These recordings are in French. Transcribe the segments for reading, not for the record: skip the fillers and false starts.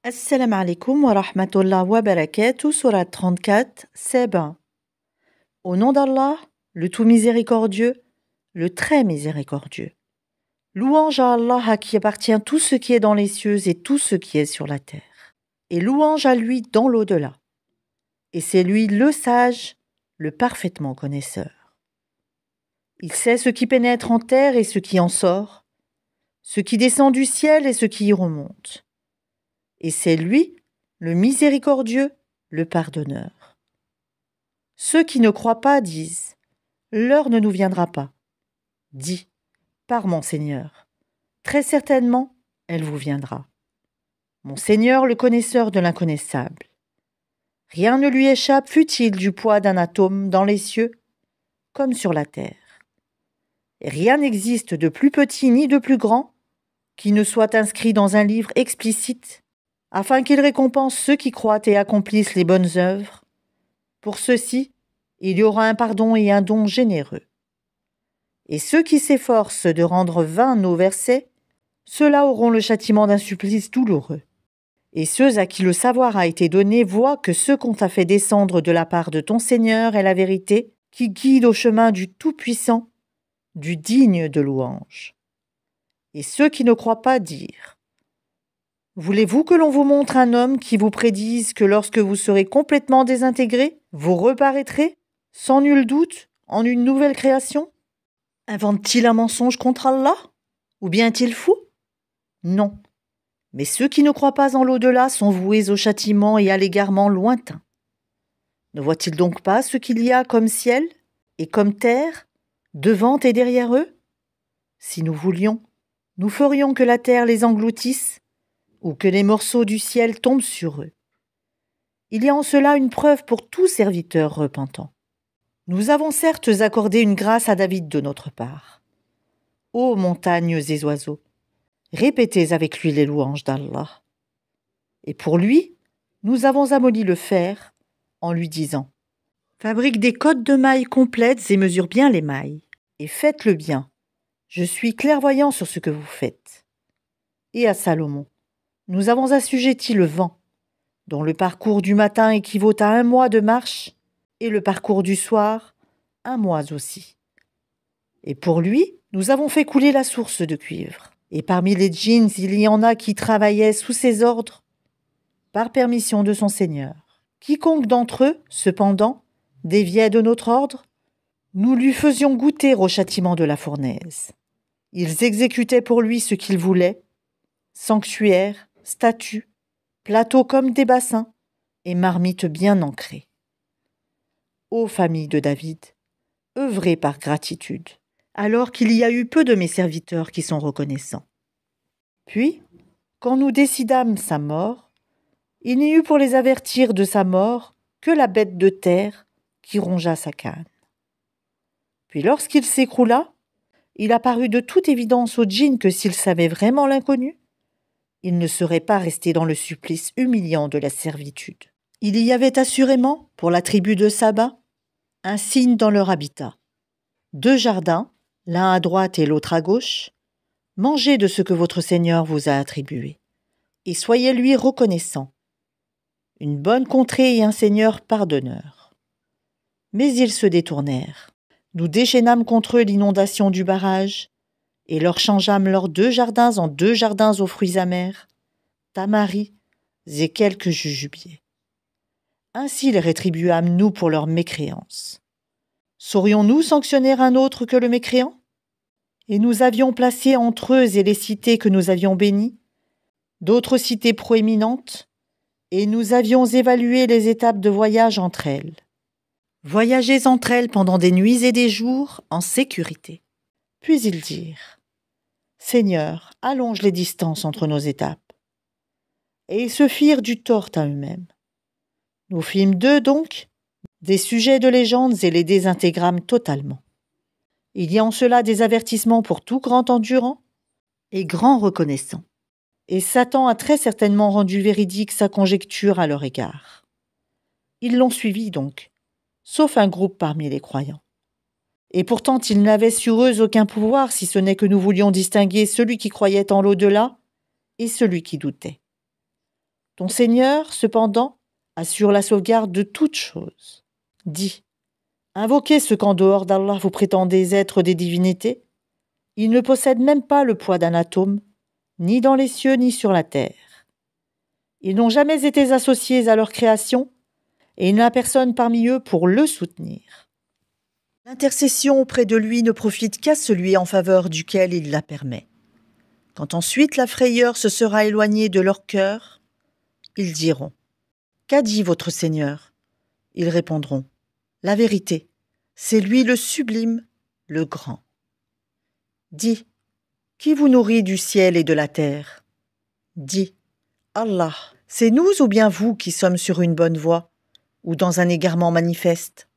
Assalamu alaikum wa rahmatullah wa barakatuh, surat 34, Saba. Au nom d'Allah, le tout miséricordieux, le très miséricordieux. Louange à Allah à qui appartient tout ce qui est dans les cieux et tout ce qui est sur la terre. Et louange à lui dans l'au-delà. Et c'est lui le sage, le parfaitement connaisseur. Il sait ce qui pénètre en terre et ce qui en sort, ce qui descend du ciel et ce qui y remonte. Et c'est lui, le miséricordieux, le pardonneur. Ceux qui ne croient pas disent « L'heure ne nous viendra pas ». Dis « Par mon Seigneur, très certainement, elle vous viendra. Mon Seigneur, le connaisseur de l'inconnaissable. Rien ne lui échappe, fût-il du poids d'un atome dans les cieux, comme sur la terre. Et rien n'existe de plus petit ni de plus grand qui ne soit inscrit dans un livre explicite, afin qu'il récompense ceux qui croient et accomplissent les bonnes œuvres. Pour ceux-ci, il y aura un pardon et un don généreux. Et ceux qui s'efforcent de rendre vains nos versets, ceux-là auront le châtiment d'un supplice douloureux. Et ceux à qui le savoir a été donné voient que ce qu'on t'a fait descendre de la part de ton Seigneur est la vérité, qui guide au chemin du Tout-Puissant, du digne de louange. Et ceux qui ne croient pas dirent « Voulez-vous que l'on vous montre un homme qui vous prédise que lorsque vous serez complètement désintégré, vous reparaîtrez, sans nul doute, en une nouvelle création? Invente-t-il un mensonge contre Allah? Ou bien est-il fou? Non. Mais ceux qui ne croient pas en l'au-delà sont voués au châtiment et à l'égarement lointain. Ne voient-ils donc pas ce qu'il y a comme ciel et comme terre, devant et derrière eux? Si nous voulions, nous ferions que la terre les engloutisse, ou que les morceaux du ciel tombent sur eux. Il y a en cela une preuve pour tout serviteur repentant. Nous avons certes accordé une grâce à David de notre part. Ô montagnes et oiseaux, répétez avec lui les louanges d'Allah. Et pour lui, nous avons amolli le fer en lui disant « Fabrique des cottes de mailles complètes et mesure bien les mailles, et faites-le bien. Je suis clairvoyant sur ce que vous faites. » Et à Salomon, nous avons assujetti le vent, dont le parcours du matin équivaut à 1 mois de marche, et le parcours du soir, 1 mois aussi. Et pour lui, nous avons fait couler la source de cuivre. Et parmi les djinns, il y en a qui travaillaient sous ses ordres, par permission de son Seigneur. Quiconque d'entre eux, cependant, déviait de notre ordre, nous lui faisions goûter au châtiment de la fournaise. Ils exécutaient pour lui ce qu'ils voulaient, sanctuaires, statues, plateaux comme des bassins, et marmites bien ancrées. Ô famille de David, œuvrez par gratitude, alors qu'il y a eu peu de mes serviteurs qui sont reconnaissants. Puis, quand nous décidâmes sa mort, il n'y eut pour les avertir de sa mort que la bête de terre qui rongea sa canne. Puis lorsqu'il s'écroula, il apparut de toute évidence aux djinns que s'ils savaient vraiment l'inconnu, ils ne seraient pas restés dans le supplice humiliant de la servitude. Il y avait assurément, pour la tribu de Saba, un signe dans leur habitat. 2 jardins, l'un à droite et l'autre à gauche. Mangez de ce que votre Seigneur vous a attribué, et soyez-lui reconnaissants. Une bonne contrée et un Seigneur pardonneur. Mais ils se détournèrent. Nous déchaînâmes contre eux l'inondation du barrage, et leur changeâmes leurs 2 jardins en 2 jardins aux fruits amers, tamaris et quelques jujubiers. Ainsi les rétribuâmes nous pour leur mécréance. Saurions-nous sanctionner un autre que le mécréant? Et nous avions placé entre eux et les cités que nous avions bénies, d'autres cités proéminentes, et nous avions évalué les étapes de voyage entre elles. Voyagez entre elles pendant des nuits et des jours en sécurité. Puis ils dirent « Seigneur, allonge les distances entre nos étapes. » Et ils se firent du tort à eux-mêmes. Nous fîmes d'eux donc des sujets de légendes et les désintégrâmes totalement. Il y a en cela des avertissements pour tout grand endurant et grand reconnaissant. Et Satan a très certainement rendu véridique sa conjecture à leur égard. Ils l'ont suivi donc, sauf un groupe parmi les croyants. Et pourtant ils n'avaient sur eux aucun pouvoir si ce n'est que nous voulions distinguer celui qui croyait en l'au-delà et celui qui doutait. Ton Seigneur, cependant, assure la sauvegarde de toutes choses. Dis, invoquez ce qu'en dehors d'Allah vous prétendez être des divinités. Ils ne possèdent même pas le poids d'un atome, ni dans les cieux ni sur la terre. Ils n'ont jamais été associés à leur création, et il n'y a personne parmi eux pour le soutenir. L'intercession auprès de lui ne profite qu'à celui en faveur duquel il la permet. Quand ensuite la frayeur se sera éloignée de leur cœur, ils diront « Qu'a dit votre Seigneur ?» Ils répondront « La vérité, c'est lui le sublime, le grand. » Dis « Qui vous nourrit du ciel et de la terre ?» Dis « Allah, c'est nous ou bien vous qui sommes sur une bonne voie ou dans un égarement manifeste ?»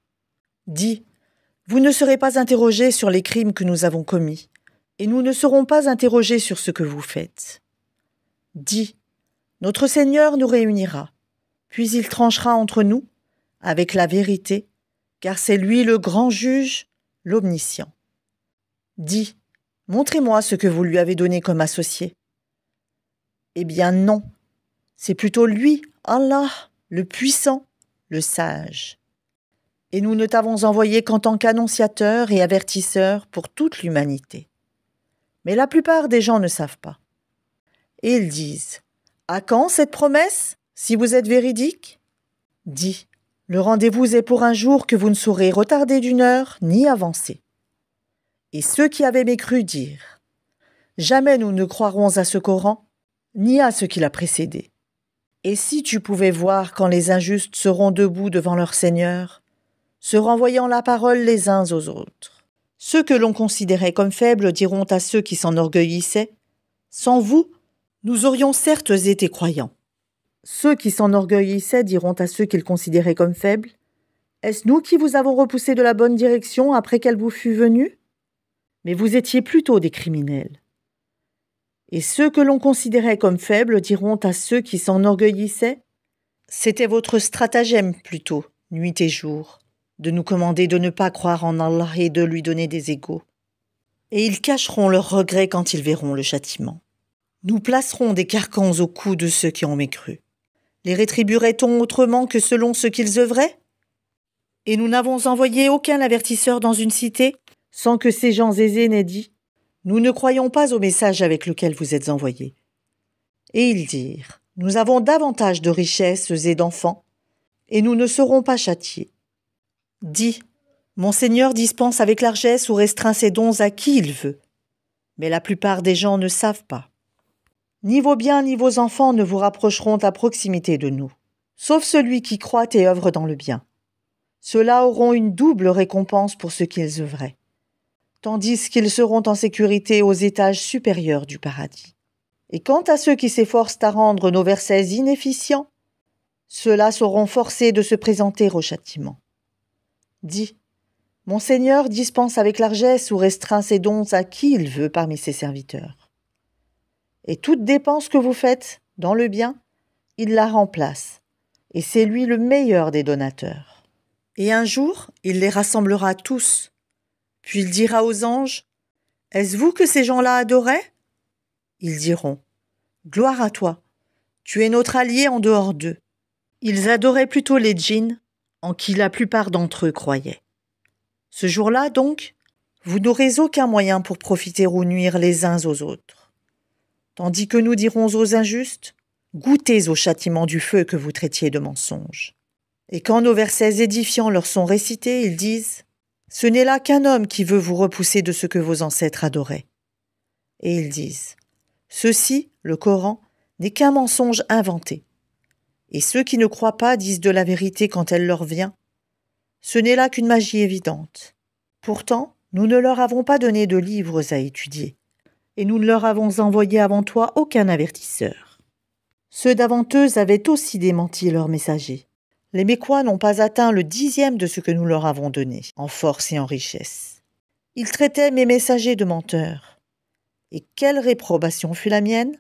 Dis « Vous ne serez pas interrogés sur les crimes que nous avons commis, et nous ne serons pas interrogés sur ce que vous faites. » Dis « Notre Seigneur nous réunira, puis il tranchera entre nous avec la vérité, car c'est lui le grand juge, l'omniscient. Dis « Montrez-moi ce que vous lui avez donné comme associé. » Eh bien non, c'est plutôt lui, Allah, le puissant, le sage. Et nous ne t'avons envoyé qu'en tant qu'annonciateur et avertisseur pour toute l'humanité. Mais la plupart des gens ne savent pas. Et ils disent « À quand cette promesse, si vous êtes véridique ?» Dis « Le rendez-vous est pour un jour que vous ne saurez retarder d'une heure ni avancer. » Et ceux qui avaient mécru dirent « Jamais nous ne croirons à ce Coran, ni à ce qui l'a précédé. Et si tu pouvais voir quand les injustes seront debout devant leur Seigneur, se renvoyant la parole les uns aux autres. Ceux que l'on considérait comme faibles diront à ceux qui s'enorgueillissaient « Sans vous, nous aurions certes été croyants. » Ceux qui s'enorgueillissaient diront à ceux qu'ils considéraient comme faibles « Est-ce nous qui vous avons repoussé de la bonne direction après qu'elle vous fût venue ? Mais vous étiez plutôt des criminels. » Et ceux que l'on considérait comme faibles diront à ceux qui s'enorgueillissaient « C'était votre stratagème plutôt, nuit et jour, de nous commander de ne pas croire en Allah et de lui donner des égaux. » Et ils cacheront leurs regrets quand ils verront le châtiment. Nous placerons des carcans au cou de ceux qui ont mécru. Les rétribuerait-on autrement que selon ce qu'ils œuvraient ? Et nous n'avons envoyé aucun avertisseur dans une cité sans que ces gens aisés n'aient dit « Nous ne croyons pas au message avec lequel vous êtes envoyés. » Et ils dirent « Nous avons davantage de richesses et d'enfants, et nous ne serons pas châtiés. » Dis « Mon Seigneur dispense avec largesse ou restreint ses dons à qui il veut. » Mais la plupart des gens ne savent pas. Ni vos biens ni vos enfants ne vous rapprocheront à proximité de nous, sauf celui qui croit et œuvre dans le bien. Ceux-là auront une double récompense pour ce qu'ils œuvraient, tandis qu'ils seront en sécurité aux étages supérieurs du paradis. Et quant à ceux qui s'efforcent à rendre nos versets inefficients, ceux-là seront forcés de se présenter au châtiment. Dis, mon Seigneur dispense avec largesse ou restreint ses dons à qui il veut parmi ses serviteurs. Et toute dépense que vous faites dans le bien, il la remplace, et c'est lui le meilleur des donateurs. Et un jour, il les rassemblera tous, puis il dira aux anges, « Est-ce vous que ces gens-là adoraient ?» Ils diront, « Gloire à toi, tu es notre allié en dehors d'eux. » Ils adoraient plutôt les djinns, en qui la plupart d'entre eux croyaient. Ce jour-là, donc, vous n'aurez aucun moyen pour profiter ou nuire les uns aux autres. Tandis que nous dirons aux injustes, « Goûtez au châtiment du feu que vous traitiez de mensonge. » Et quand nos versets édifiants leur sont récités, ils disent, « Ce n'est là qu'un homme qui veut vous repousser de ce que vos ancêtres adoraient. » Et ils disent, « Ceci, le Coran, n'est qu'un mensonge inventé. » Et ceux qui ne croient pas disent de la vérité quand elle leur vient. Ce n'est là qu'une magie évidente. Pourtant, nous ne leur avons pas donné de livres à étudier, et nous ne leur avons envoyé avant toi aucun avertisseur. Ceux d'avant eux avaient aussi démenti leurs messagers. Les Mécois n'ont pas atteint le 10e de ce que nous leur avons donné, en force et en richesse. Ils traitaient mes messagers de menteurs. Et quelle réprobation fut la mienne ?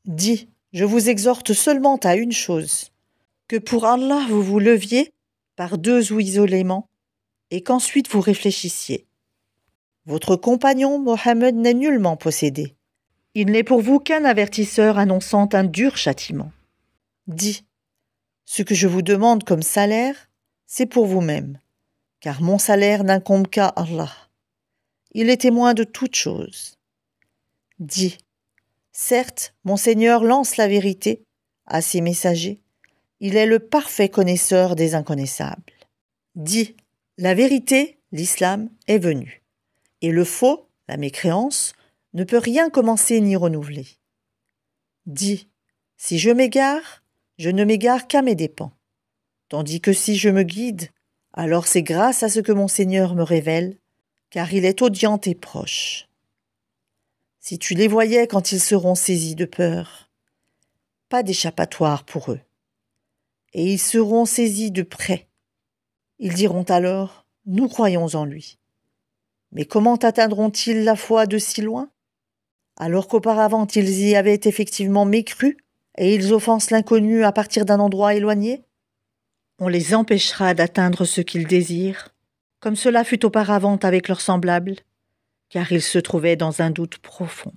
Dis, je vous exhorte seulement à une chose, que pour Allah vous vous leviez, par deux ou isolément, et qu'ensuite vous réfléchissiez. Votre compagnon Mohammed n'est nullement possédé. Il n'est pour vous qu'un avertisseur annonçant un dur châtiment. Dis, ce que je vous demande comme salaire, c'est pour vous-même, car mon salaire n'incombe qu'à Allah. Il est témoin de toutes choses. Dis, certes, mon Seigneur lance la vérité à ses messagers, il est le parfait connaisseur des inconnaissables. Dis, la vérité, l'islam, est venue, et le faux, la mécréance, ne peut rien commencer ni renouveler. Dis, si je m'égare, je ne m'égare qu'à mes dépens, tandis que si je me guide, alors c'est grâce à ce que mon Seigneur me révèle, car il est audient et proche. Si tu les voyais quand ils seront saisis de peur, pas d'échappatoire pour eux, et ils seront saisis de près. Ils diront alors, nous croyons en lui. Mais comment atteindront-ils la foi de si loin, alors qu'auparavant ils y avaient effectivement mécru, et ils offensent l'inconnu à partir d'un endroit éloigné? On les empêchera d'atteindre ce qu'ils désirent, comme cela fut auparavant avec leurs semblables, car ils se trouvaient dans un doute profond.